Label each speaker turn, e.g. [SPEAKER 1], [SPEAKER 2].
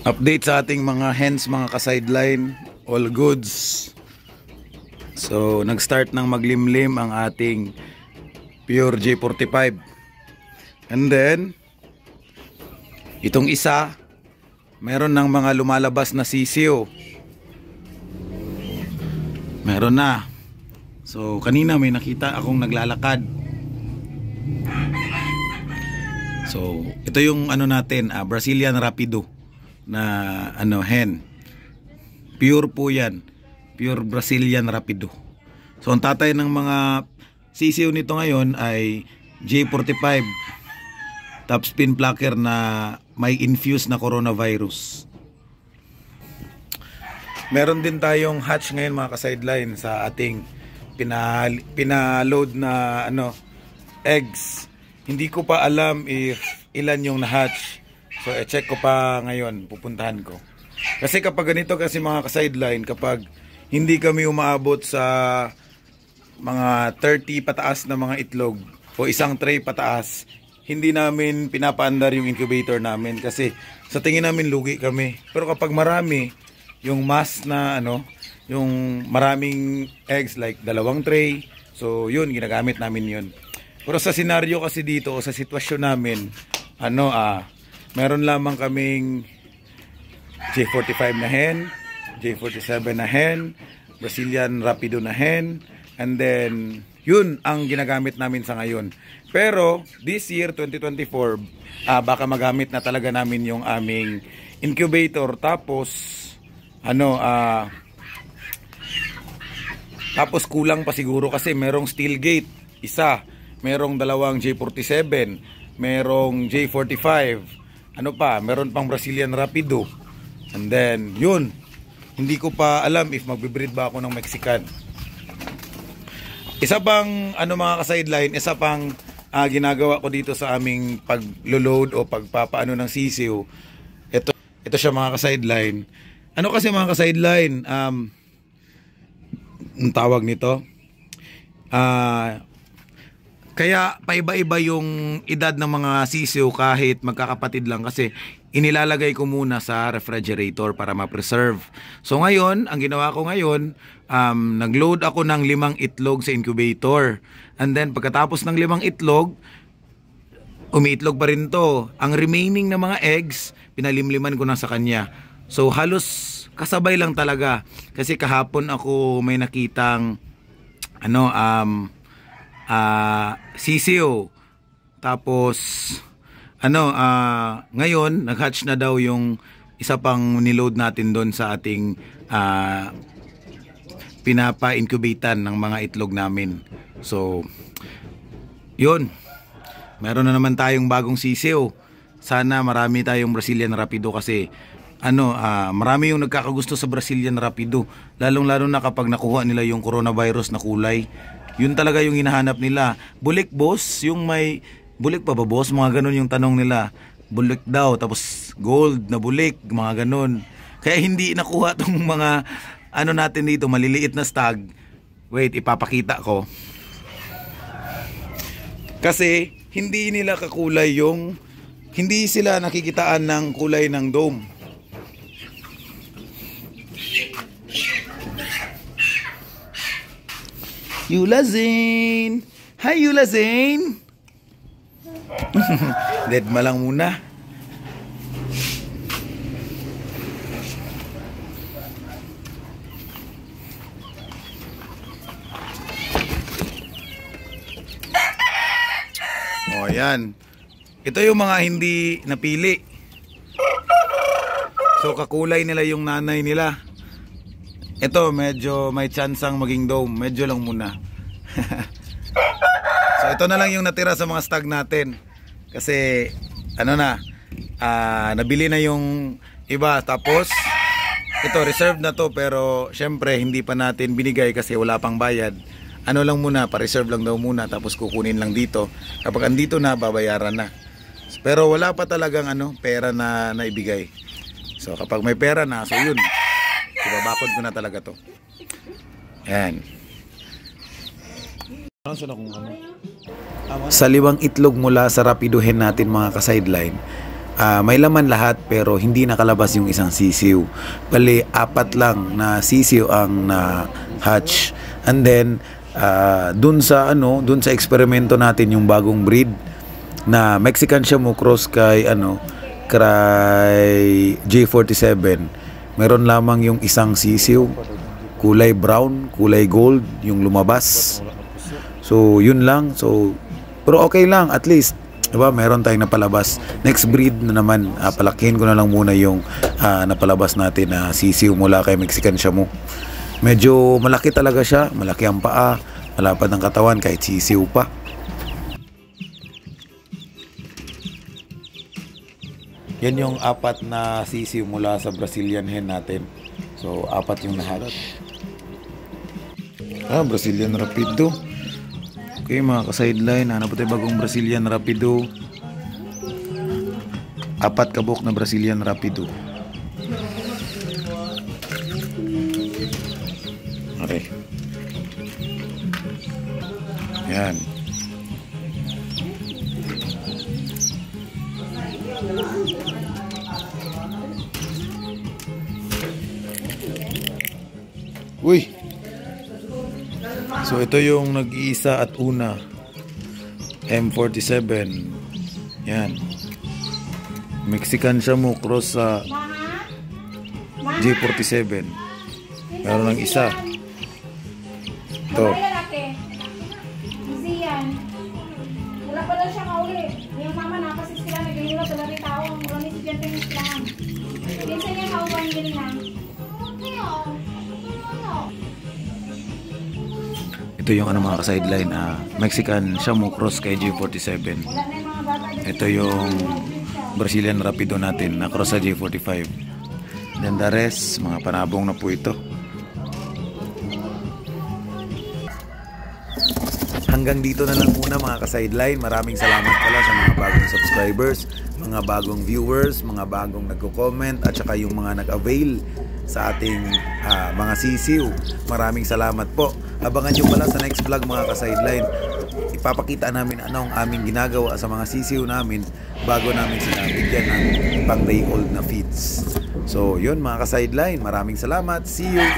[SPEAKER 1] Update sa ating mga hens, mga ka-sideline, all goods. So nag-start ng maglimlim ang ating pure J45. And then itong isa, meron ng mga lumalabas na sisiyo. Meron na. So kanina may nakita akong naglalakad. So ito yung ano natin, Brazilian Rapido na hen. Pure po yan. Pure Brazilian Rapido. So ang tatay ng mga sisiyo nito ngayon ay J45 top spin plucker na may infused na coronavirus. Meron din tayong hatch ngayon mga ka-sideline sa ating pinaload na eggs. Hindi ko pa alam if ilan yung na-hatch. So i-check ko pa ngayon, pupuntahan ko. Kasi kapag ganito kasi mga ka-sideline, kapag hindi kami umaabot sa mga 30 pataas na mga itlog o isang tray pataas, hindi namin pinapaandar yung incubator namin kasi sa tingin namin lugi kami. Pero kapag marami, yung mass na yung maraming eggs like 2 tray, so yun, ginagamit namin yun. Pero sa senaryo kasi dito o sa sitwasyon namin, meron lamang kaming J45 na hen, J47 na hen, Brazilian Rapido na hen, and then yun ang ginagamit namin sa ngayon. Pero this year 2024, baka magamit na talaga namin yung aming incubator, tapos tapos kulang pa siguro kasi merong steel gate isa, merong 2 J47, merong J45, meron pang Brazilian Rapido. And then yun, hindi ko pa alam if magbe-breed ba ako ng Mexican. Isa pang mga ka-sideline, isa pang ginagawa ko dito sa aming pag-load o pagpapaano ng sisiw. Ito siya mga ka-sideline. Kasi mga ka-sideline, ang tawag nito, kaya paiba-iba yung edad ng mga sisiw kahit magkakapatid lang kasi inilalagay ko muna sa refrigerator para ma-preserve. So ngayon, ang ginawa ko ngayon, nag-load ako ng 5 itlog sa incubator. And then pagkatapos ng 5 itlog, umiitlog pa rin to. Ang remaining na mga eggs, pinalimliman ko na sa kanya. So halos kasabay lang talaga. Kasi kahapon ako may nakitang sisiyo. Tapos ngayon nag-hatch na daw yung isa pang niload natin doon sa ating pinapa-incubatan ng mga itlog namin. So yun, meron na naman tayong bagong sisiyo. Sana marami tayong Brazilian Rapido kasi marami yung nagkakagusto sa Brazilian Rapido, lalong-lalo na kapag nakuha nila yung coronavirus na kulay. Yun talaga yung hinahanap nila. Bulik boss, yung may bulik pa ba boss? Mga ganun yung tanong nila. Bulik daw, tapos gold na bulik, mga ganun. Kaya hindi nakuha tong mga natin dito, maliliit na stag. Wait, ipapakita ko. Kasi hindi nila kakulay hindi sila nakikitaan ng kulay ng dome. Yula Zane! Hi Yula Zane! Dead ma lang muna. O yan. Ito yung mga hindi napili. So kakulay nila yung nanay nila. Ito medyo may chansang maging dome. Medyo lang muna. So ito na lang yung natira sa mga stag natin. Kasi nabili na yung iba. Tapos ito reserve na to, pero syempre hindi pa natin binigay kasi wala pang bayad. Lang muna, pa-reserve lang daw muna, tapos kukunin lang dito. Kapag andito na, babayaran na. Pero wala pa talagang pera na naibigay. So kapag may pera na, so yun, ibabakod ko na talaga to. Ayan. Sa 5 itlog mula sa rapiduhin natin mga ka-sideline, may laman lahat pero hindi nakalabas yung isang sisiw. Bali, 4 lang na sisiw ang na hatch. And then dun sa eksperimento natin yung bagong breed na Mexican Shamu cross kay kay J47. Meron lamang yung isang sisiw, kulay brown, kulay gold yung lumabas. So yun lang. So pero okay lang, at least diba, meron tayong napalabas. Next breed na naman, palakihin ko na lang muna yung napalabas natin na sisiw mula kay Mexican Shamu. Medyo malaki talaga siya, malaki ang paa, malapad ang katawan kahit sisiw pa. Yan yung 4 na sisiw mula sa Brazilian hen natin. So 4 yung naharap. Brazilian Rapido. Okay mga ka-sideline, hanap po tayo bagong Brazilian Rapido. 4 kabok na Brazilian Rapido. Okay. Yan. Uy! So ito yung nag-iisa at una, M47. Yan. Mexican Shamu cross sa J47. Meron ng isa. Ito.
[SPEAKER 2] Wala pa lang siya kauli. Yung mama na kasi sila nag-iula sa lari tao. Mula ni si Jan Penis lang. Pinsan niya kaupan din lang.
[SPEAKER 1] Ito yung mga ka-sideline, Mexican Shamu cross kay J47. Ito yung Brazilian Rapido natin na cross sa J45. Then the rest, mga panabong na po ito. Hanggang dito na lang muna mga ka-sideline. Maraming salamat pala sa mga bagong subscribers, mga bagong viewers, mga bagong nagko-comment at saka yung mga nag-avail sa ating mga sisiw. Maraming salamat po. Abangan nyo pala sa next vlog mga ka-sideline. Ipapakita namin anong aming ginagawa sa mga sisiw namin bago namin sila bigyan ng pang day old na feeds. So yun mga ka-sideline, maraming salamat. See you!